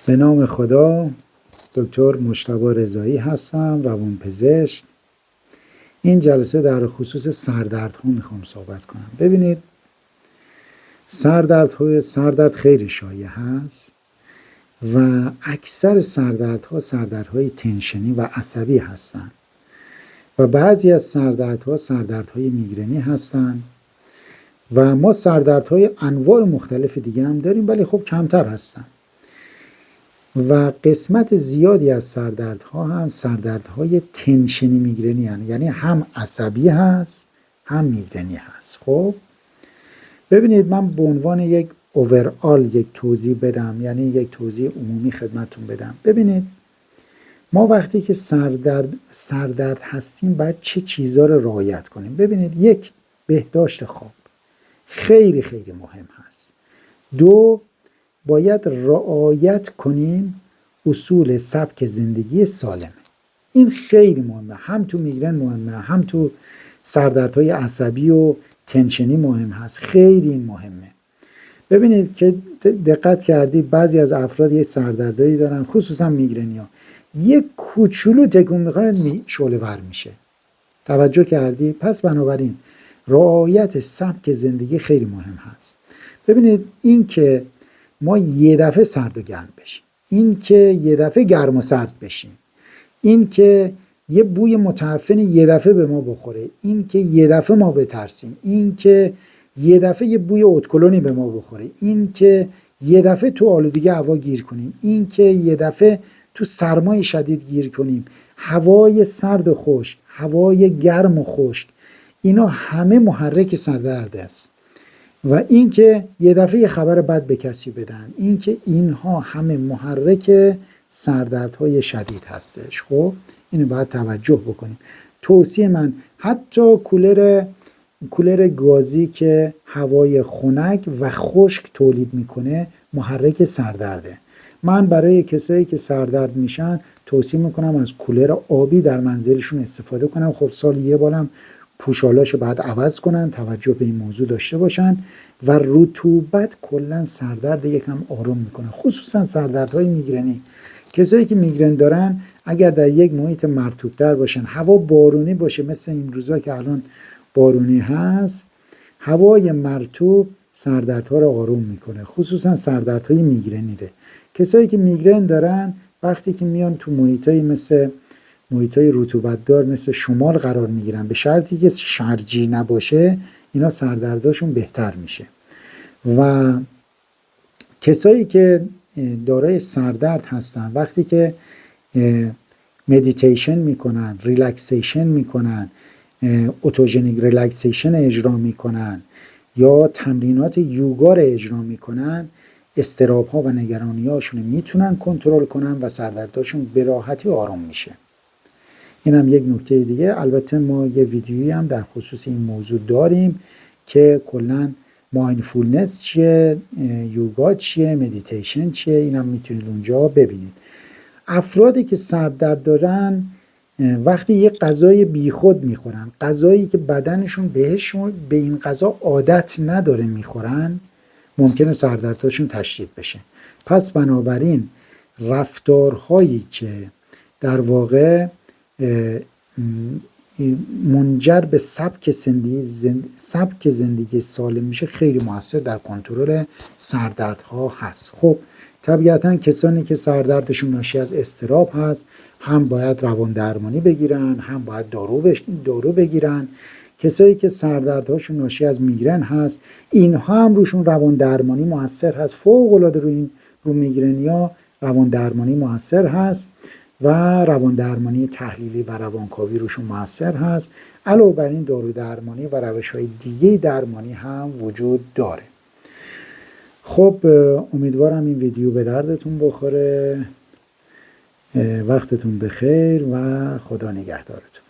به نام خدا. دکتر مجتبی رضایی هستم، روانپزشک. این جلسه در خصوص سردردها میخوام صحبت کنم. ببینید، سردرد خیلی شایع هست و اکثر سردردها سردردهای تنشنی و عصبی هستند و بعضی از سردردها سردردهای میگرنی هستند و ما سردردهای انواع مختلف دیگه هم داریم، ولی خب کمتر هستن و قسمت زیادی از سردردها هم سردردهای تنشنی میگرنی هستند، یعنی هم عصبی هست هم میگرنی هست. خب ببینید، من به عنوان یک اوورآل یک توضیح بدم، یعنی یک توضیح عمومی خدمتتون بدم. ببینید، ما وقتی که سردرد هستیم باید چه چیزا رو رعایت کنیم؟ ببینید، یک، بهداشت خواب خیلی خیلی مهم هست. دو، باید رعایت کنیم اصول سبک زندگی سالمه. این خیلی مهمه، هم تو میگرن مهمه، هم تو سردردهای عصبی و تنشنی مهم هست. خیلی این مهمه. ببینید که دقت کردی بعضی از افراد یه سردردایی دارن، خصوصا میگرنی ها، یک کوچولو تکون میخوره شعله ور میشه. توجه کردی؟ پس بنابراین رعایت سبک زندگی خیلی مهم هست. ببینید، این که ما یه دفعه سرد و گرم بشیم، این که یه دفعه گرم و سرد بشیم، این که یه بوی متعفن یه دفعه به ما بخوره، این که یه دفعه ما بترسیم، این که یه دفعه یه بوی اتکلونی به ما بخوره، این که یه دفعه تو آلودگی هوا گیر کنیم، این که یه دفعه تو سرمای شدید گیر کنیم، هوای سرد و خشک، هوای گرم و خشک، اینا همه محرک سردرد است. و این که یه دفعه یه خبر بد به کسی بدن، این که اینها همه محرک سردردهای شدید هستش. خب اینو باید توجه بکنیم. توصیه من، حتی کولر گازی که هوای خنک و خشک تولید میکنه محرک سردرده. من برای کسایی که سردرد میشن توصیه میکنم از کولر آبی در منزلشون استفاده کنم. خب سال یه بارم پوشالاشو بعد عوض کنن، توجه به این موضوع داشته باشن. و رطوبت کلا سردرد یکم آروم میکنه، خصوصا سردردهای میگرنی. کسایی که میگرن دارن اگر در یک محیط مرطوب‌تر باشن، هوا بارونی باشه، مثل این روزا که الان بارونی هست، هوای مرطوب سردردها رو آروم میکنه، خصوصا سردردهای میگرنی ره. کسایی که میگرن دارن وقتی که میان تو محیطای رطوبت‌دار مثل شمال قرار میگیرن، به شرطی که شرجی نباشه، اینا سردرداشون بهتر میشه. و کسایی که دارای سردرد هستن وقتی که مدیتیشن میکنن، ریلکسیشن میکنن، اوتوژنیک ریلکسیشن اجرا میکنن یا تمرینات یوگا رو اجرا میکنن، اضطراب ها و نگرانی هاشون میتونن کنترل کنن و سردرداشون به راحتی آروم میشه. این هم یک نکته دیگه. البته ما یه ویدیویی هم در خصوص این موضوع داریم که کلاً مایندفولنس چیه، یوگا چیه، مدیتیشن چیه، این هم میتونید اونجا ببینید. افرادی که سردرد دارن وقتی یه غذای بیخود میخورن، غذایی که بدنشون بهشون به این غذا عادت نداره میخورن، ممکنه سردردشون تشدید بشه. پس بنابراین رفتارهایی که در واقع منجر به سبک زندگی سالم میشه خیلی موثر در کنترل سردردها هست. خب طبیعتا کسانی که سردردشون ناشی از اضطراب هست هم باید روان درمانی بگیرن، هم باید دارو بگیرن. کسایی که سردردهاشون ناشی از میگرن هست، اینها هم روشون روان درمانی موثر هست. فوق العاده رو میگرنیا روان درمانی موثر هست و روان درمانی تحلیلی و روانکاوی روشون موثر هست. علاوه بر این دارو درمانی و روش‌های دیگه درمانی هم وجود داره. خب امیدوارم این ویدیو به دردتون بخوره. وقتتون بخیر و خدا نگهدارتون.